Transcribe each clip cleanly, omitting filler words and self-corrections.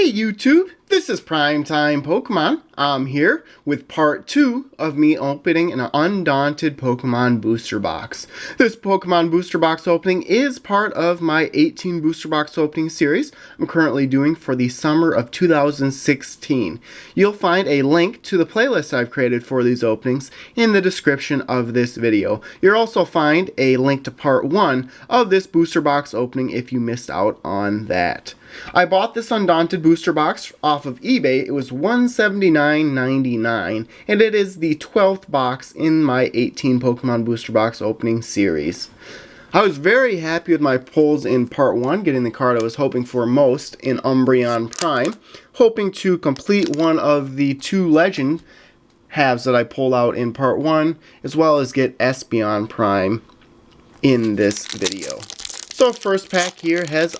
Hey YouTube, this is Primetime Pokemon. I'm here with part 2 of me opening an Undaunted Pokemon booster box. This Pokemon booster box opening is part of my 18 booster box opening series I'm currently doing for the summer of 2016. You'll find a link to the playlist I've created for these openings in the description of this video. You'll also find a link to part 1 of this booster box opening if you missed out on that. I bought this Undaunted booster box off of eBay. It was $179.99, and it is the 12th box in my 18 Pokemon booster box opening series. I was very happy with my pulls in part 1, getting the card I was hoping for most in Umbreon Prime, hoping to complete one of the 2 legend halves that I pulled out in part 1, as well as get Espeon Prime in this video. So first pack here has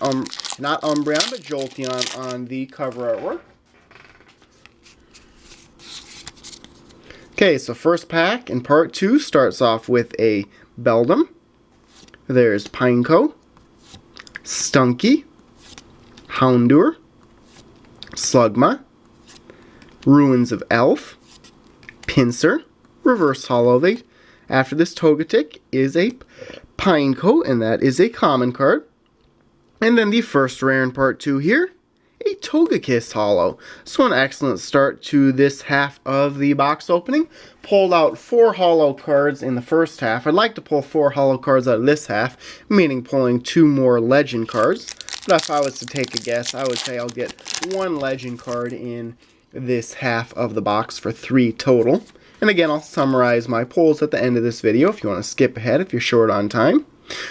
not Umbreon, but Jolteon on the cover artwork. Okay, so first pack in part 2 starts off with a Beldum. There's Pineco, Stunky, Houndour, Slugma, Ruins of Elf, Pinsir, Reverse Hollow. After this Togetic is a Pineco, and that is a common card. And then the first rare in part 2 here, a Togekiss Hollow. So an excellent start to this half of the box opening. Pulled out 4 hollow cards in the first half. I'd like to pull 4 hollow cards out of this half, meaning pulling 2 more legend cards. But if I was to take a guess, I would say I'll get 1 legend card in this half of the box for 3 total. And again, I'll summarize my pulls at the end of this video if you want to skip ahead if you're short on time.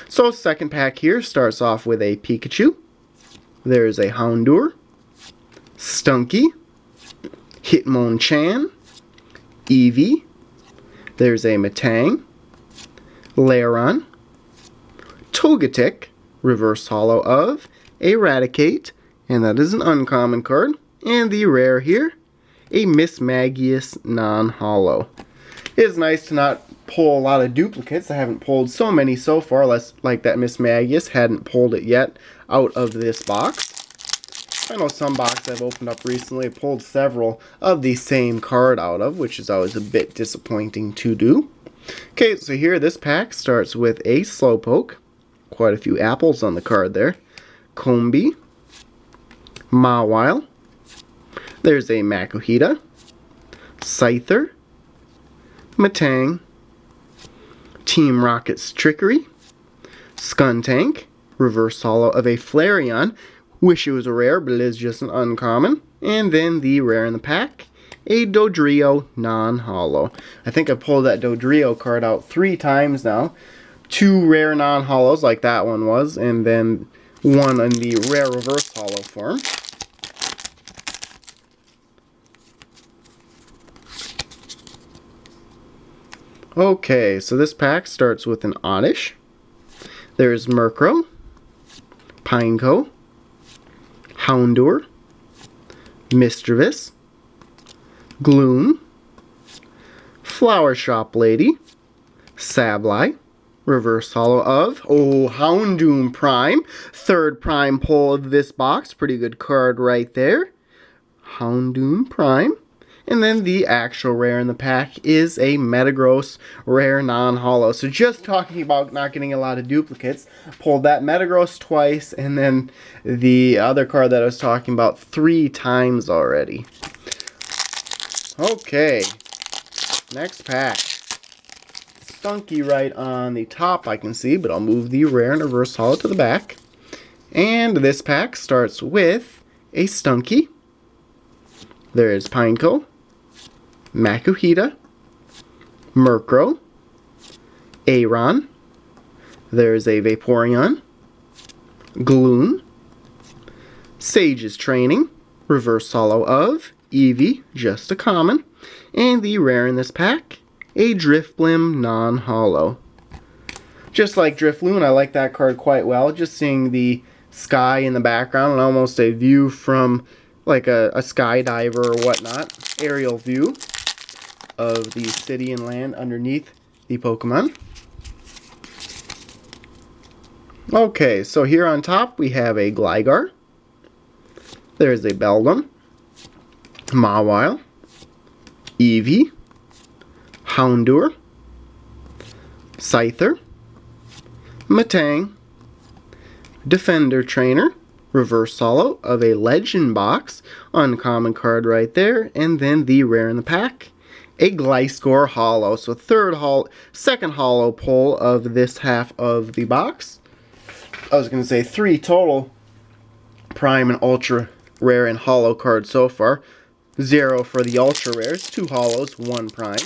So second pack here starts off with a Pikachu. There's a Houndour, Stunky, Hitmonchan, Eevee. There's a Metang, Lairon, Togetic, Reverse Hollow of Eradicate, and that is an uncommon card. And the rare here, a Mismagius non-hollow. It is nice to not pull a lot of duplicates. I haven't pulled so many so far, less like that Mismagius. Hadn't pulled it yet out of this box. I know some boxes I've opened up recently pulled several of the same card out of, which is always a bit disappointing to do. Okay, so here this pack starts with a Slowpoke. Quite a few apples on the card there. Combee, Mawile. There's a Makuhita, Scyther, Metang, Team Rocket's Trickery, Skuntank, Reverse Hollow of a Flareon. Wish it was a rare, but it is just an uncommon. And then the rare in the pack, a Dodrio non-hollow. I think I pulled that Dodrio card out 3 times now. 2 rare non-hollows like that one was, and then 1 in the rare reverse hollow form. Okay, so this pack starts with an Oddish. There's Murkrow, Pineco, Houndour, Misdreavus, Gloom, Flower Shop Lady, Sableye, Reverse Hollow of, Houndoom Prime. 3rd Prime pull of this box. Pretty good card right there. Houndoom Prime. And then the actual rare in the pack is a Metagross rare non-hollow. So just talking about not getting a lot of duplicates, pulled that Metagross twice, and then the other card that I was talking about 3 times already. Okay, next pack. Stunky right on the top I can see, but I'll move the rare and reverse hollow to the back. And this pack starts with a Stunky. There's Pineco, Makuhita, Murkrow, Aron. There's a Vaporeon, Gloom, Sage's Training, Reverse Hollow of Eevee, just a common. And the rare in this pack, a Drifblim non-hollow. Just like Drifloon, I like that card quite well. Just seeing the sky in the background and almost a view from like a skydiver or whatnot. Aerial view of the city and land underneath the Pokemon. Okay, so here on top we have a Gligar, There's a Beldum, Mawile, Eevee, Houndour, Scyther, Matang, Defender Trainer, Reverse Holo of a Legend Box, uncommon card right there, and then the rare in the pack, a Gliscor Holo. So second holo pull of this half of the box. I was going to say 3 total Prime and Ultra Rare and Holo cards so far. 0 for the Ultra Rares, 2 Holos, 1 Prime.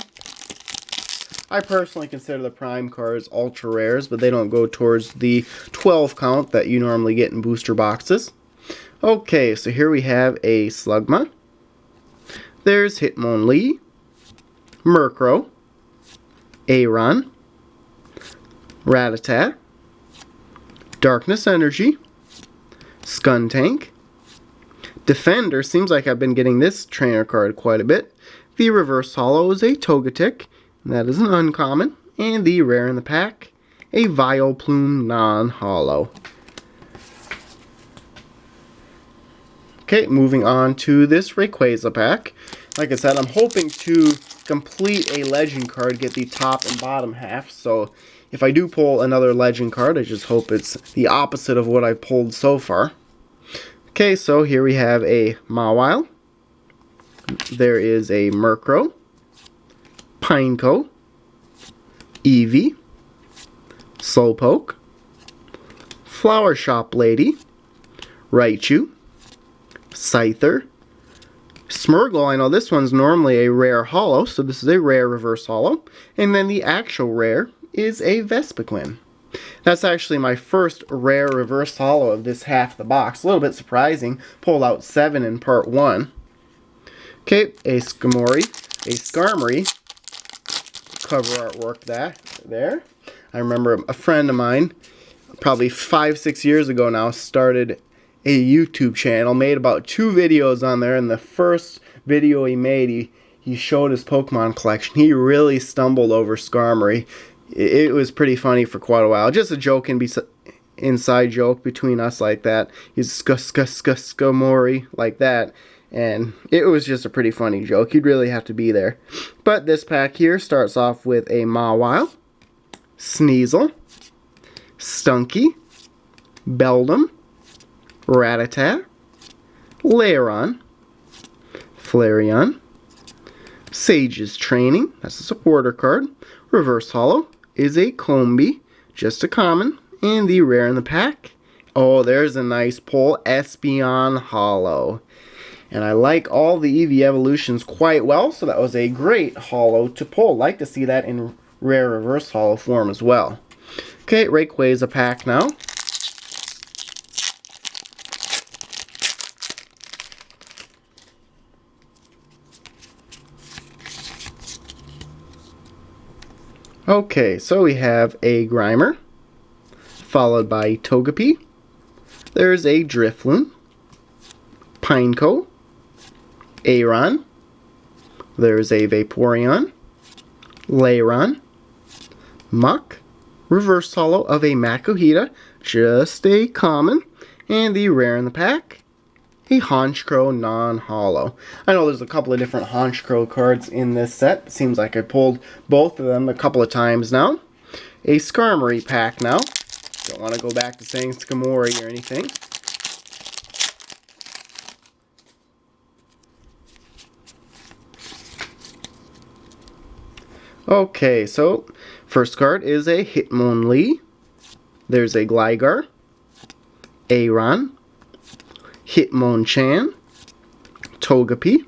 I personally consider the Prime cards Ultra Rares, but they don't go towards the 12 count that you normally get in booster boxes. Okay, so here we have a Slugma. There's Hitmonlee, Murkrow, Aron, Rattata, Darkness Energy, Skuntank, Defender. Seems like I've been getting this trainer card quite a bit. The reverse holo is a Togetic. That is an uncommon. And the rare in the pack, a Vileplume non-holo. Okay, moving on to this Rayquaza pack. Like I said, I'm hoping to complete a legend card, get the top and bottom half. So if I do pull another legend card, I just hope it's the opposite of what I've pulled so far. Okay, so here we have a Mawile. There is a Murkrow, Pineco, Eevee, Slowpoke, Flower Shop Lady, Raichu, Scyther, Smeargle. I know this one's normally a rare holo, so this is a rare reverse holo. And then the actual rare is a Vespiquen. That's actually my first rare reverse holo of this half of the box. A little bit surprising. Pulled out 7 in part 1. Okay, a Skarmory cover artwork there. I remember a friend of mine, probably 5-6 years ago now, started a YouTube channel, made about 2 videos on there, and the first video he made, he showed his Pokemon collection. He really stumbled over Skarmory. It was pretty funny for quite a while. Just a joke inside joke between us like that. He's Skarmory like that. And it was just a pretty funny joke. You'd really have to be there. But this pack here starts off with a Mawile, Sneasel, Stunky, Beldum, Rattata, Lairon, Flareon, Sage's Training, that's a supporter card. Reverse holo is a Combee, just a common, and the rare in the pack. Oh, there's a nice pull, Espeon holo. And I like all the Eevee evolutions quite well, so that was a great holo to pull. Like to see that in rare reverse holo form as well. Okay, Rayquaza pack now. Okay, so we have a Grimer, followed by Togepi. There's a Drifloon, Pineco, Aron. There's a Vaporeon, Lairon, Muck, reverse holo of a Makuhita, just a common, and the rare in the pack, a Honchkrow non-holo. I know there's a couple of different Honchkrow cards in this set. Seems like I pulled both of them a couple of times now. A Skarmory pack now. Don't want to go back to saying Skarmory or anything. Okay, so first card is a Hitmonlee. There's a Gligar, Aron, Hitmonchan, Togepi,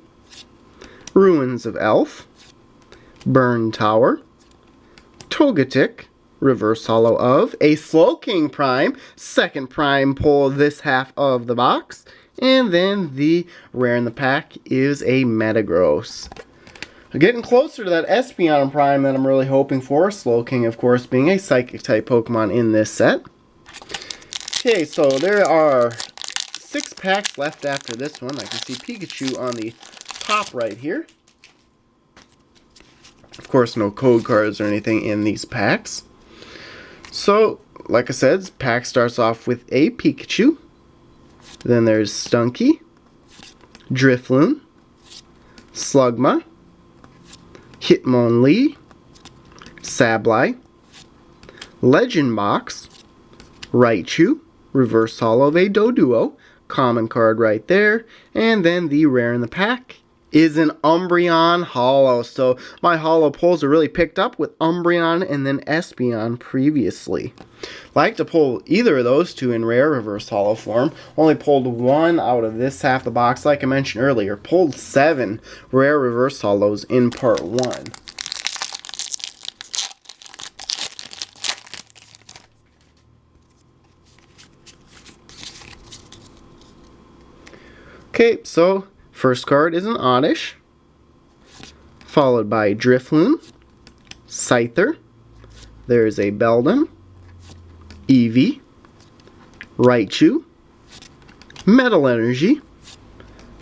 Ruins of Elf, Burn Tower, Togetic, reverse holo of a Slowking Prime, second Prime pull this half of the box, and then the rare in the pack is a Metagross. Getting closer to that Espeon Prime that I'm really hoping for, Slowking of course being a Psychic type Pokemon in this set. Okay, so there are 6 packs left after this one. I can see Pikachu on the top right here. Of course, no code cards or anything in these packs. So, like I said, pack starts off with a Pikachu. Then there's Stunky, Drifloon, Slugma, Hitmonlee, Sableye, Legend Box, Raichu, Reverse Holo of a Doduo, common card right there, and then the rare in the pack is an Umbreon Holo. So my Holo pulls are really picked up with Umbreon and then Espeon previously. Like to pull either of those two in rare reverse holo form. Only pulled one out of this half the box, like I mentioned earlier. Pulled 7 rare reverse holos in part 1. Okay, so first card is an Oddish, followed by Drifloon, Scyther, there's a Beldum, Eevee, Raichu, Metal Energy,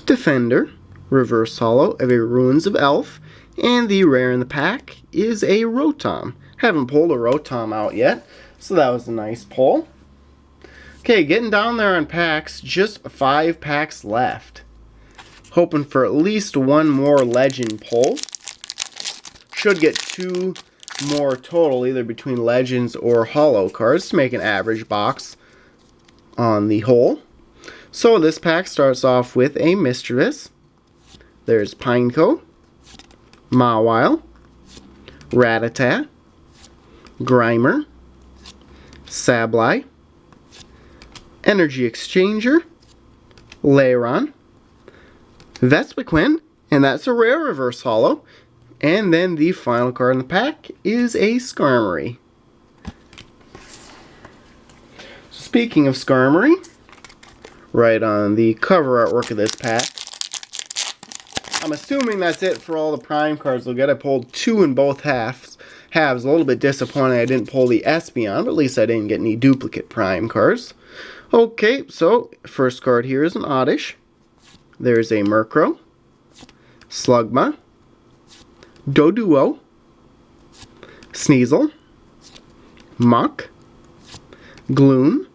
Defender, Reverse Holo of a Ruins of Elf, and the rare in the pack is a Rotom. Haven't pulled a Rotom out yet, so that was a nice pull. Okay, getting down there on packs, just 5 packs left. Hoping for at least one more legend pull. Should get 2 more total, either between legends or holo cards, to make an average box on the whole. So this pack starts off with a Mischievous. There's Pineco, Mawile, Rattata, Grimer, Sableye, Energy Exchanger, Lairon, Vespiquen, and that's a rare reverse holo. And then the final card in the pack is a Skarmory. Speaking of Skarmory, right on the cover artwork of this pack, I'm assuming that's it for all the prime cards we'll get. I pulled 2 in both halves. A little bit disappointing I didn't pull the Espeon, but at least I didn't get any duplicate prime cards. Okay, so first card here is an Oddish. There's a Murkrow, Slugma, Doduo, Sneasel, Muk, Gloom,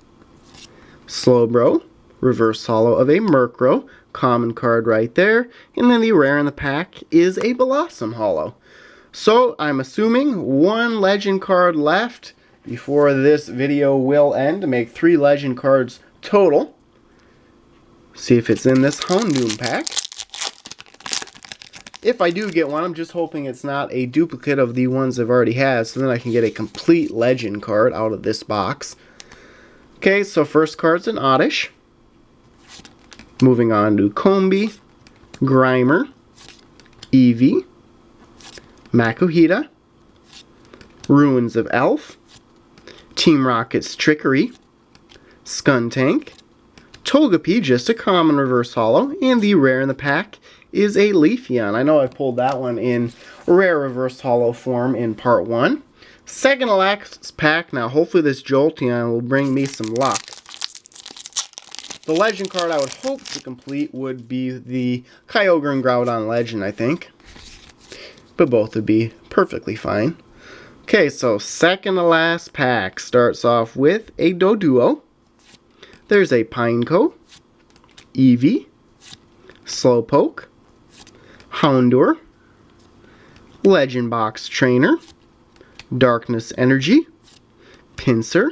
Slowbro, reverse holo of a Murkrow, common card right there, and then the rare in the pack is a Blossom holo. So I'm assuming 1 legend card left before this video will end to make 3 legend cards total. See if it's in this Houndoom pack. If I do get one, I'm just hoping it's not a duplicate of the ones I've already had, so then I can get a complete legend card out of this box. Okay, so first card's an Oddish. Moving on to Combee, Grimer, Eevee, Makuhita, Ruins of Elf, Team Rocket's Trickery, Skuntank, Togepi, just a common reverse holo, and the rare in the pack is a Leafeon. I know I pulled that one in rare reverse holo form in part 1. Second to last pack. Now hopefully this Jolteon will bring me some luck. The legend card I would hope to complete would be the Kyogre and Groudon legend, I think. But both would be perfectly fine. Okay, so second to last pack starts off with a Doduo. There's a Pineco, Eevee, Slowpoke, Houndour, Legend Box Trainer, Darkness Energy, Pinsir,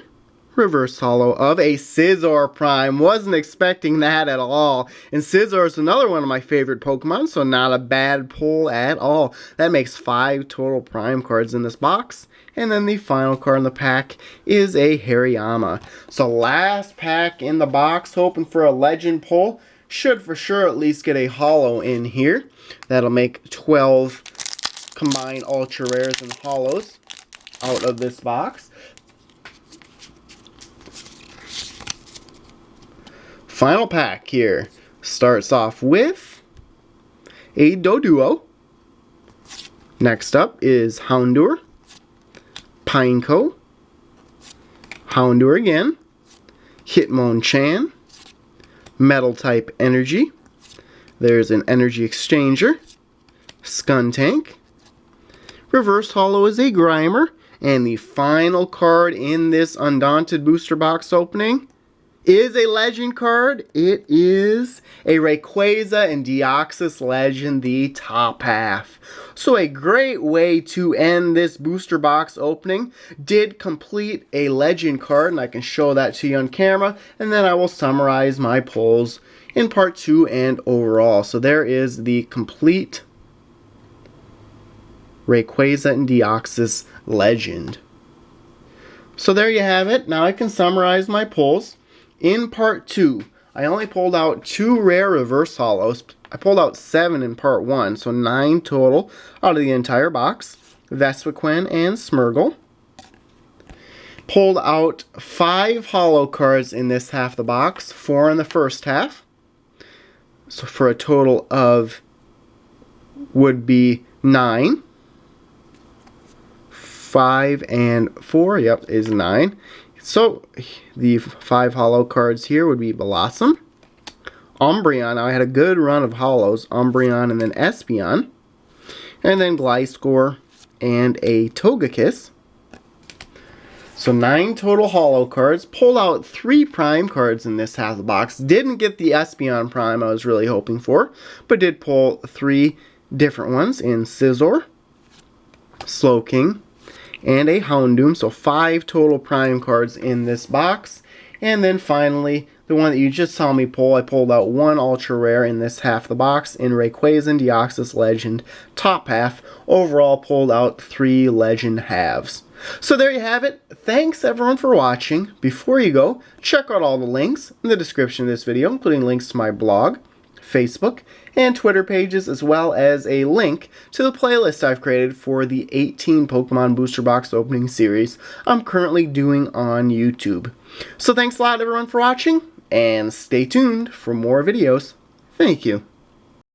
reverse holo of a Scizor Prime. Wasn't expecting that at all. And Scizor is another one of my favorite Pokemon, so not a bad pull at all. That makes 5 total Prime cards in this box. And then the final card in the pack is a Hariyama. So last pack in the box, hoping for a legend pull. Should for sure at least get a holo in here. That'll make 12 combined ultra rares and holos out of this box. Final pack here starts off with a Doduo. Next up is Houndour, Pineco, Houndour again, Hitmonchan, Metal type Energy. There's an Energy Exchanger, Skuntank. Reverse holo is a Grimer. And the final card in this Undaunted booster box opening is a legend card. It is a Rayquaza and Deoxys Legend, the top half. So a great way to end this booster box opening. Did complete a legend card, and I can show that to you on camera, and then I will summarize my pulls in part 2 and overall. So there is the complete Rayquaza and Deoxys Legend. So there you have it. Now I can summarize my pulls. In part 2, I only pulled out 2 rare reverse holos. I pulled out 7 in part 1, so 9 total out of the entire box. Vespiquen and Smeargle. Pulled out 5 holo cards in this half of the box, 4 in the first half. So for a total of would be 9. 5 and 4, yep, is 9. So the 5 holo cards here would be Blossom, Umbreon. Now I had a good run of holos, Umbreon and then Espeon, and then Gliscor and a Togekiss. So 9 total holo cards. Pulled out 3 prime cards in this half of the box. Didn't get the Espeon prime I was really hoping for, but did pull 3 different ones in Scizor, Slowking, and a Houndoom. So 5 total prime cards in this box. And then finally, the one that you just saw me pull, I pulled out 1 ultra rare in this half of the box in Rayquaza and Deoxys Legend top half. Overall pulled out 3 legend halves. So there you have it. Thanks everyone for watching. Before you go, check out all the links in the description of this video, including links to my blog, Facebook, and Twitter pages, as well as a link to the playlist I've created for the 18 Pokemon Booster Box opening series I'm currently doing on YouTube. So thanks a lot everyone for watching, and stay tuned for more videos. Thank you.